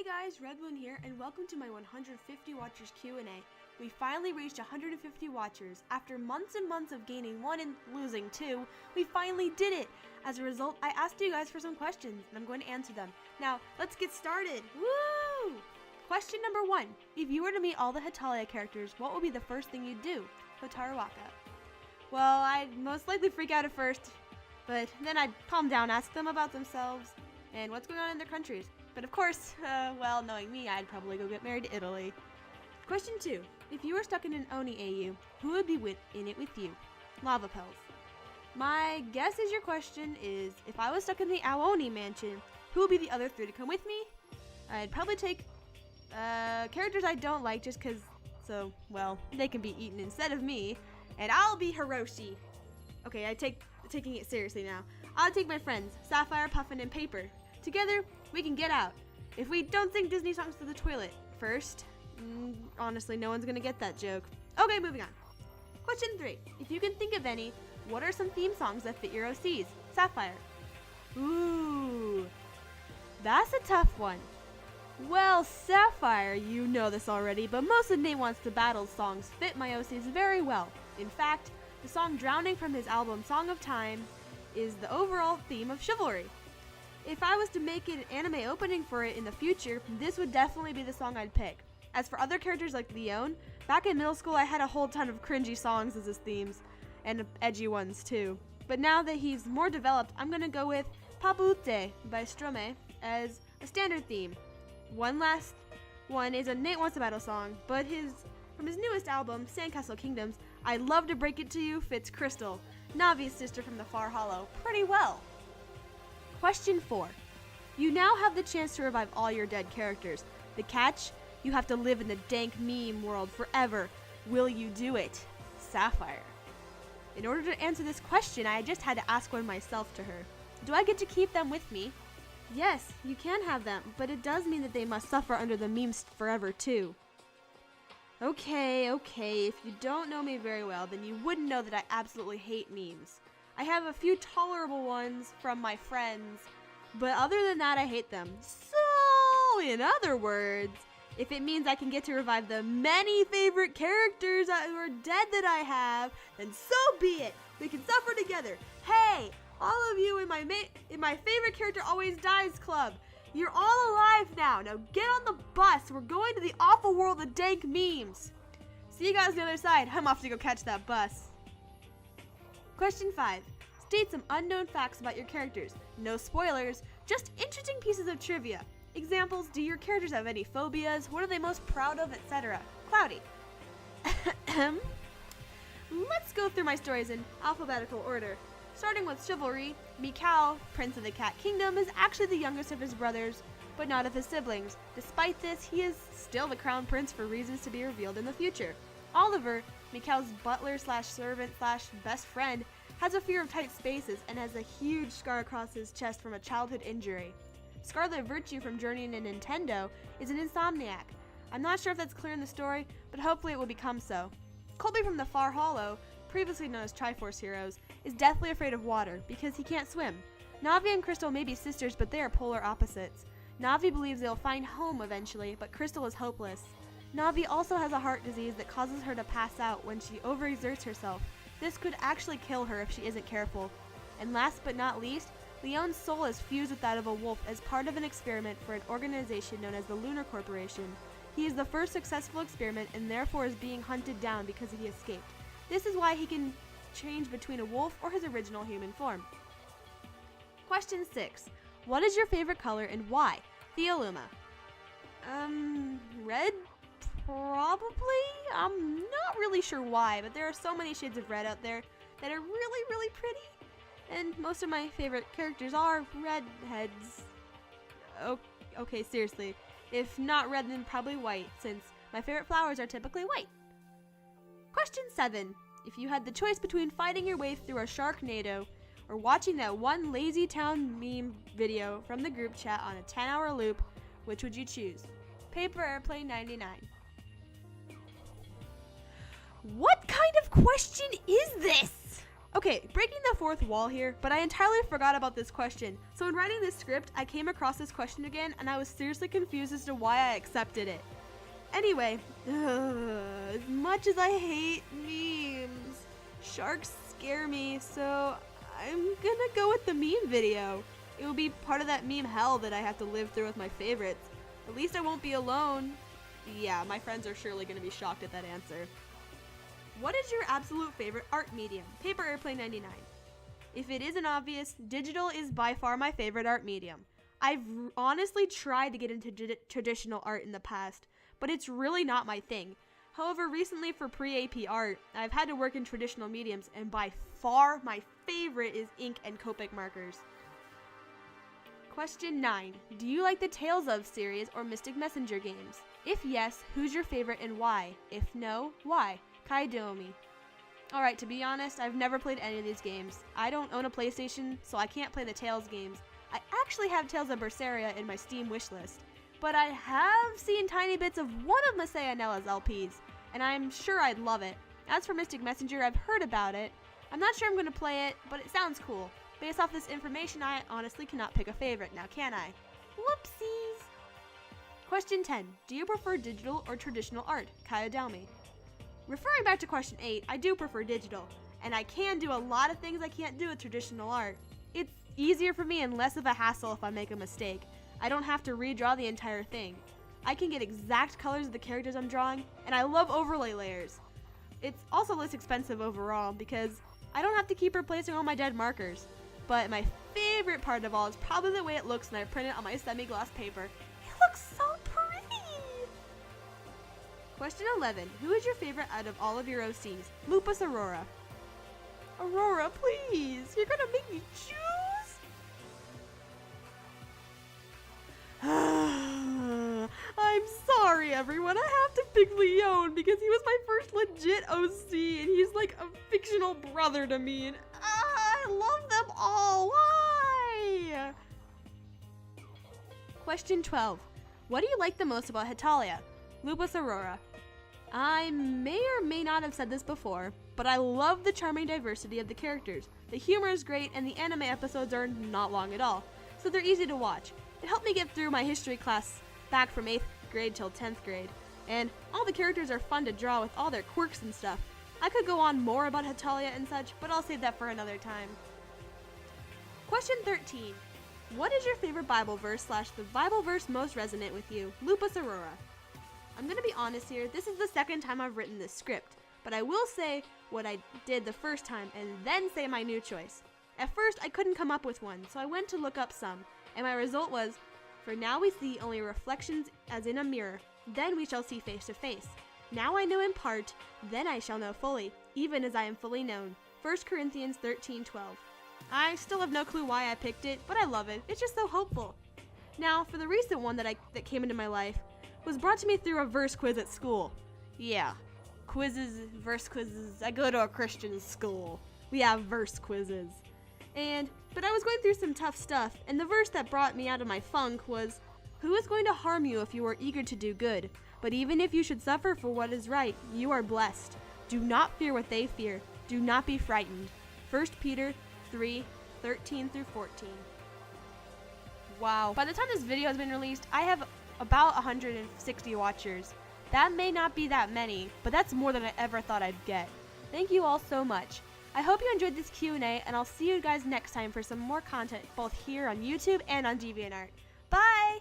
Hey guys, XRed-moon here, and welcome to my 150 watchers Q&A. We finally reached 150 watchers. After months and months of gaining 1 and losing 2, we finally did it! As a result, I asked you guys for some questions, and I'm going to answer them. Now, let's get started! Woo! Question number 1. If you were to meet all the Hetalia characters, what would be the first thing you'd do? Hotaruwaka. Well, I'd most likely freak out at first, but then I'd calm down, ask them about themselves, and what's going on in their countries. But of course, well, knowing me, I'd probably go get married to Italy. Question 2. If you were stuck in an Oni AU, who would be in it with you? Lava Pels. My guess is your question is, if I was stuck in the Aoni mansion, who would be the other 3 to come with me? I'd probably take characters I don't like just because, well, they can be eaten instead of me, and I'll be Hiroshi. Okay, taking it seriously now. I'll take my friends, Sapphire, Puffin, and Paper. Together, we can get out. If we don't sing Disney songs to the toilet first, honestly, no one's gonna get that joke. Okay, moving on. Question 3. If you can think of any, what are some theme songs that fit your OCs? Sapphire. Ooh, that's a tough one. Well, Sapphire, you know this already, but most of Nate Wants to Battle songs fit my OCs very well. In fact, the song Drowning from his album Song of Time is the overall theme of chivalry. If I was to make an anime opening for it in the future, this would definitely be the song I'd pick. As for other characters like Leon, back in middle school I had a whole ton of cringy songs as his themes, and edgy ones too. But now that he's more developed, I'm gonna go with Papute by Stromae as a standard theme. One last one is a Nate Wants to Battle song, but from his newest album, Sandcastle Kingdoms, I'd Love to Break It to You fits Crystal, Navi's sister from the Far Hollow, pretty well. Question 4. You now have the chance to revive all your dead characters. The catch? You have to live in the dank meme world forever. Will you do it? Sapphire. In order to answer this question, I just had to ask one myself to her. Do I get to keep them with me? Yes, you can have them, but it does mean that they must suffer under the memes forever too. Okay, if you don't know me very well, then you wouldn't know that I absolutely hate memes. I have a few tolerable ones from my friends, but other than that, I hate them. So, in other words, if it means I can get to revive the many favorite characters who are dead that I have, then so be it. We can suffer together. Hey, all of you in my favorite character always dies club. You're all alive now. Now get on the bus. We're going to the awful world of dank memes. See you guys on the other side. I'm off to go catch that bus. Question 5. State some unknown facts about your characters. No spoilers, just interesting pieces of trivia. Examples, do your characters have any phobias? What are they most proud of, etc.? Cloudy. Let's go through my stories in alphabetical order. Starting with chivalry, Mikau, Prince of the Cat Kingdom, is actually the youngest of his brothers, but not of his siblings. Despite this, he is still the crown prince for reasons to be revealed in the future. Oliver, Mikau's butler/servant/best friend, has a fear of tight spaces and has a huge scar across his chest from a childhood injury. Scarlet Virtue from Journey to Nintendo is an insomniac. I'm not sure if that's clear in the story, but hopefully it will become so. Colby from the Far Hollow, previously known as Triforce Heroes, is deathly afraid of water because he can't swim. Navi and Crystal may be sisters, but they are polar opposites. Navi believes they'll find home eventually, but Crystal is hopeless. Navi also has a heart disease that causes her to pass out when she overexerts herself. This could actually kill her if she isn't careful. And last but not least, Leon's soul is fused with that of a wolf as part of an experiment for an organization known as the Lunar Corporation. He is the first successful experiment and therefore is being hunted down because he escaped. This is why he can change between a wolf or his original human form. Question 6. What is your favorite color and why? Theoluma. Red? Probably? I'm not really sure why, but there are so many shades of red out there that are really, really pretty. And most of my favorite characters are redheads. Okay, seriously. If not red, then probably white, since my favorite flowers are typically white. Question 7. If you had the choice between fighting your way through a Sharknado or watching that one Lazy Town meme video from the group chat on a 10-hour loop, which would you choose? Paper Airplane 99. What kind of question is this? Okay, breaking the fourth wall here, but I entirely forgot about this question. So in writing this script, I came across this question again, and I was seriously confused as to why I accepted it. Anyway, as much as I hate memes, sharks scare me, so I'm gonna go with the meme video. It will be part of that meme hell that I have to live through with my favorites. At least I won't be alone. Yeah, my friends are surely gonna be shocked at that answer. What is your absolute favorite art medium? Paper Airplane 99. If it isn't obvious, digital is by far my favorite art medium. I've honestly tried to get into traditional art in the past, but it's really not my thing. However, recently for pre-AP art, I've had to work in traditional mediums, and by far my favorite is ink and Copic markers. Question 9. Do you like the Tales of series or Mystic Messenger games? If yes, who's your favorite and why? If no, why? Kaidomi. Alright, to be honest, I've never played any of these games. I don't own a PlayStation, so I can't play the Tales games. I actually have Tales of Berseria in my Steam wishlist, but I have seen tiny bits of one of Masaya Nella's LPs, and I'm sure I'd love it. As for Mystic Messenger, I've heard about it. I'm not sure I'm going to play it, but it sounds cool. Based off this information, I honestly cannot pick a favorite, now can I? Whoopsies! Question 10. Do you prefer digital or traditional art? Kaidomi. Referring back to question 8, I do prefer digital, and I can do a lot of things I can't do with traditional art. It's easier for me and less of a hassle if I make a mistake. I don't have to redraw the entire thing. I can get exact colors of the characters I'm drawing, and I love overlay layers. It's also less expensive overall because I don't have to keep replacing all my dead markers. But my favorite part of all is probably the way it looks when I print it on my semi-gloss paper. It looks so pretty! Question 11. Who is your favorite out of all of your OCs? Lupus Aurora. Aurora, please! You're gonna make me choose? I'm sorry, everyone. I have to pick Leon because he was my first legit OC, and he's like a fictional brother to me, and I love them all. Why? Question 12. What do you like the most about Hetalia? Lupus Aurora. I may or may not have said this before, but I love the charming diversity of the characters. The humor is great, and the anime episodes are not long at all, so they're easy to watch. It helped me get through my history class back from 8th grade till 10th grade, and all the characters are fun to draw with all their quirks and stuff. I could go on more about Hetalia and such, but I'll save that for another time. Question 13. What is your favorite Bible verse / the Bible verse most resonant with you? Lupus Aurora. I'm gonna be honest here, this is the second time I've written this script, but I will say what I did the first time and then say my new choice. At first, I couldn't come up with one, so I went to look up some, and my result was, for now we see only reflections as in a mirror, then we shall see face to face. Now I know in part, then I shall know fully, even as I am fully known. 1 Corinthians 13:12. I still have no clue why I picked it, but I love it. It's just so hopeful. Now, for the recent one that came into my life, was brought to me through a verse quiz at school. Yeah, quizzes, verse quizzes. I go to a Christian school. We have verse quizzes. But I was going through some tough stuff, and the verse that brought me out of my funk was, "Who is going to harm you if you are eager to do good? But even if you should suffer for what is right, you are blessed. Do not fear what they fear. Do not be frightened." 1 Peter 3:13-14. Wow. By the time this video has been released, I have about 160 watchers. That may not be that many, but that's more than I ever thought I'd get. Thank you all so much. I hope you enjoyed this Q&A, and I'll see you guys next time for some more content, both here on YouTube and on DeviantArt. Bye!